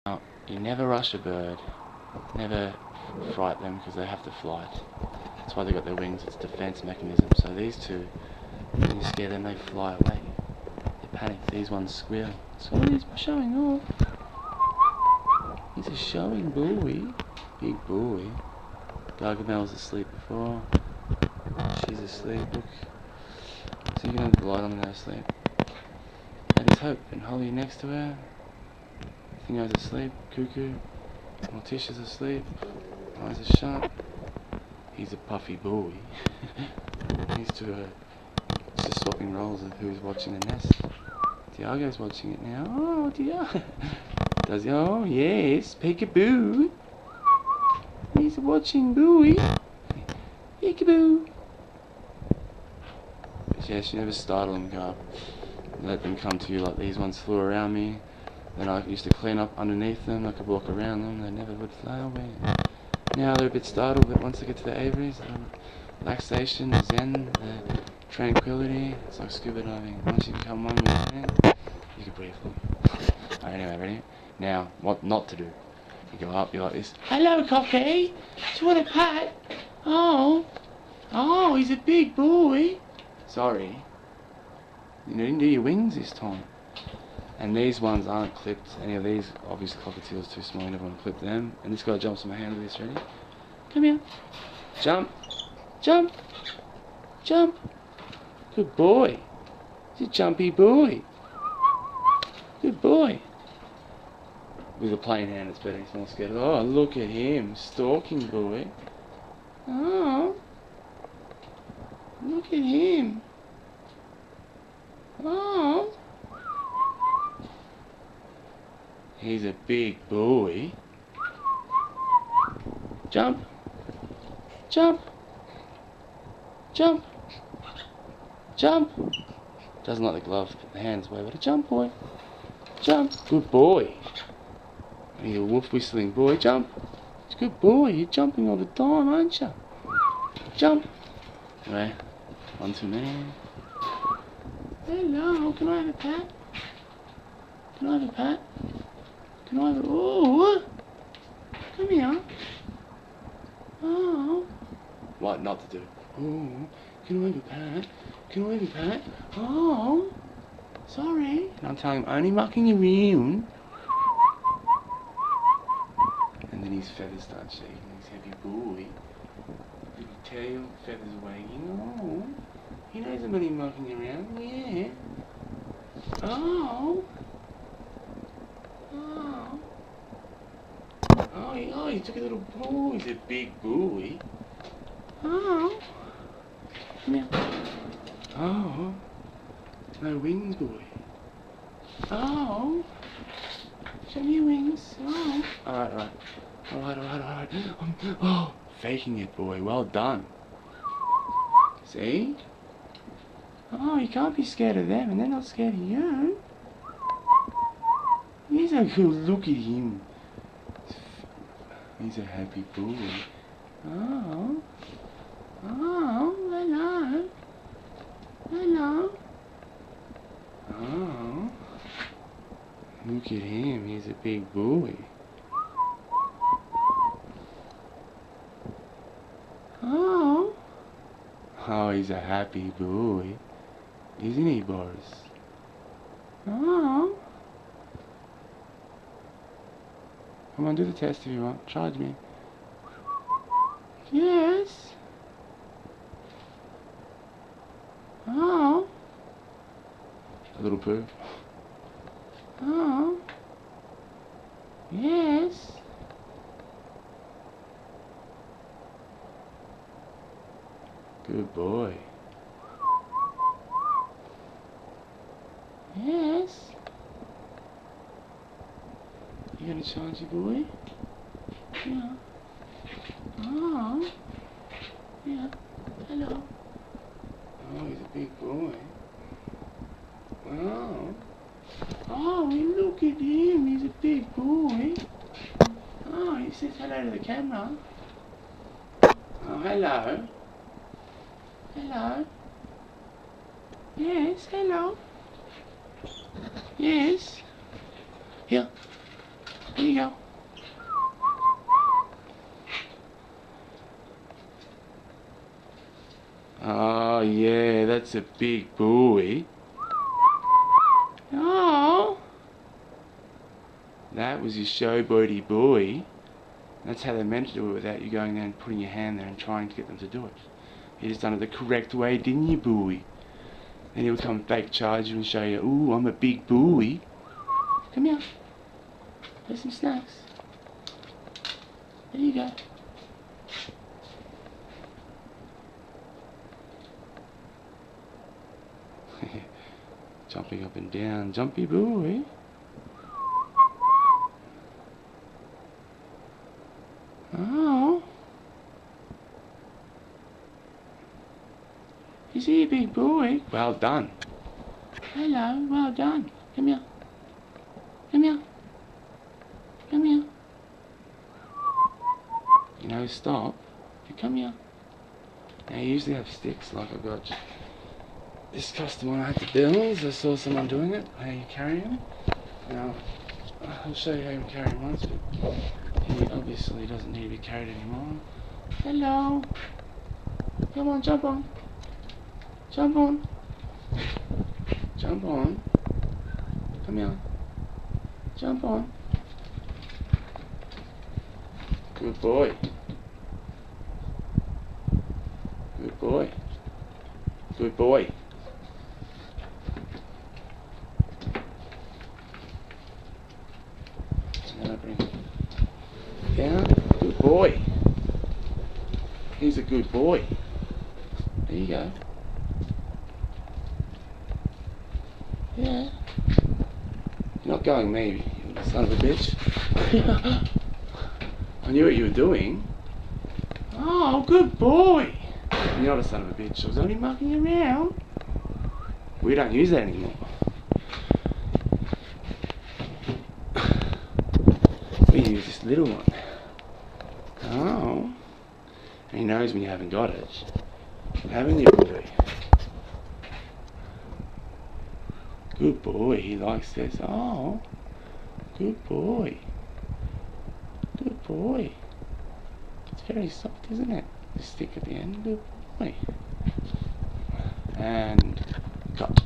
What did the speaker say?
Now, you never rush a bird, never fright them because they have to flight. That's why they got their wings, it's a defense mechanism. So these two, when you scare them, they fly away. They panic. These ones squeal. So he's showing off. He's a showing boy. Big boy. Gargamel's asleep before. She's asleep, look. So you can have the light on and go to sleep. That is Hope, and Holly next to her. Thingo's asleep, Cuckoo. Morticia's asleep. Eyes are shut. He's a puffy boy. These two are just swapping roles of who's watching the nest. Tiago's watching it now. Oh, Tiago. Does he? Oh, yes. Peekaboo. He's watching Booey. Peekaboo. But yeah, she never startle them, go up. Let them come to you like these ones flew around me. Then I used to clean up underneath them. I could walk around them. They never would fly away. Now they're a bit startled, but once they get to the aviaries, relaxation, the zen, the tranquility, it's like scuba diving. Once you become one with the zen, you can breathe. Alright, anyway, ready? Now, what not to do. You go up, you're like this. Hello, Cocky! Do you want a pat? Oh, he's a big boy. Sorry. You didn't do your wings this time. And these ones aren't clipped. Any of these, obviously Cockatiel's too small, you never want to clip them. And this guy jumps on my hand with this, ready? Come here. Jump. Jump. Jump. Good boy. He's a jumpy boy. Good boy. With a plain hand, it's better. He's not scared. Oh, look at him. Stalking boy. Oh. Look at him. Oh. He's a big boy. Jump. Jump. Jump. Jump. Doesn't like the glove, but the hand's way better. Jump, boy. Jump. Good boy. He's a wolf whistling boy. Jump. It's a good boy. You're jumping all the time, aren't you? Jump. Anyway, one too many. Hello, can I have a pat? Can I have a pat? Can I have a... Oh! Come here. Oh. What not to do? Oh, can I have a pat? Can I have a pat? Oh. Sorry. And I'm telling him, only mucking around. And then his feathers start shaking. He's a heavy boy. Little tail, feathers wagging. Oh. He knows I'm only mucking around. Yeah. Oh. Oh. Oh, he took a little boy. He's a big boy. Oh. Come here. Oh. No wings, boy. Oh. Show me your wings. Oh. Alright. Oh. Faking it, boy. Well done. See? Oh, you can't be scared of them, and they're not scared of you. He's a good look at him. He's a happy boy. Oh. Oh, hello. Hello. Oh. Look at him, he's a big boy. Oh. Oh, he's a happy boy. Isn't he, Boris? Oh. Come on, do the test if you want. Charge me. Yes. Oh. A little poo. Oh. Yes. Good boy. Yes. You gonna charge your boy? Yeah. Oh. Yeah. Hello. Oh, he's a big boy. Oh. Oh, look at him. He's a big boy. Oh, he says hello to the camera. Oh, hello. Hello. Yes, hello. Yes. Here. There you go. Oh yeah, that's a big buoy. Oh, that was your showboaty buoy. That's how they're meant to do it without you going there and putting your hand there and trying to get them to do it. You just done it the correct way, didn't you, buoy? Then he'll come fake charge you and show you, ooh, I'm a big buoy. Come here. There's some snacks. There you go. Jumping up and down, jumpy buoy. Oh. You see a big buoy? Well done. Hello, well done. Come here. Come here. Come here. You know, stop. You come here. Now, you usually have sticks like I got this custom one I had to build. I saw someone doing it. How you carry them. Now, I'll show you how you carry him once, but he obviously doesn't need to be carried anymore. Hello. Come on, jump on. Jump on. Jump on. Come here. Jump on. Good boy. Good boy. Good boy. Now bring it down. Good boy. He's a good boy. There you go. Yeah. You're not going me, you son of a bitch. I knew what you were doing. Oh, good boy. You're not a son of a bitch. I was only mucking around. We don't use that anymore. We use this little one. Oh. And he knows when you haven't got it. Haven't you, boy? Good boy. He likes this. Oh. Good boy. Good boy. It's very soft, isn't it? The stick at the end. Good boy. And cut.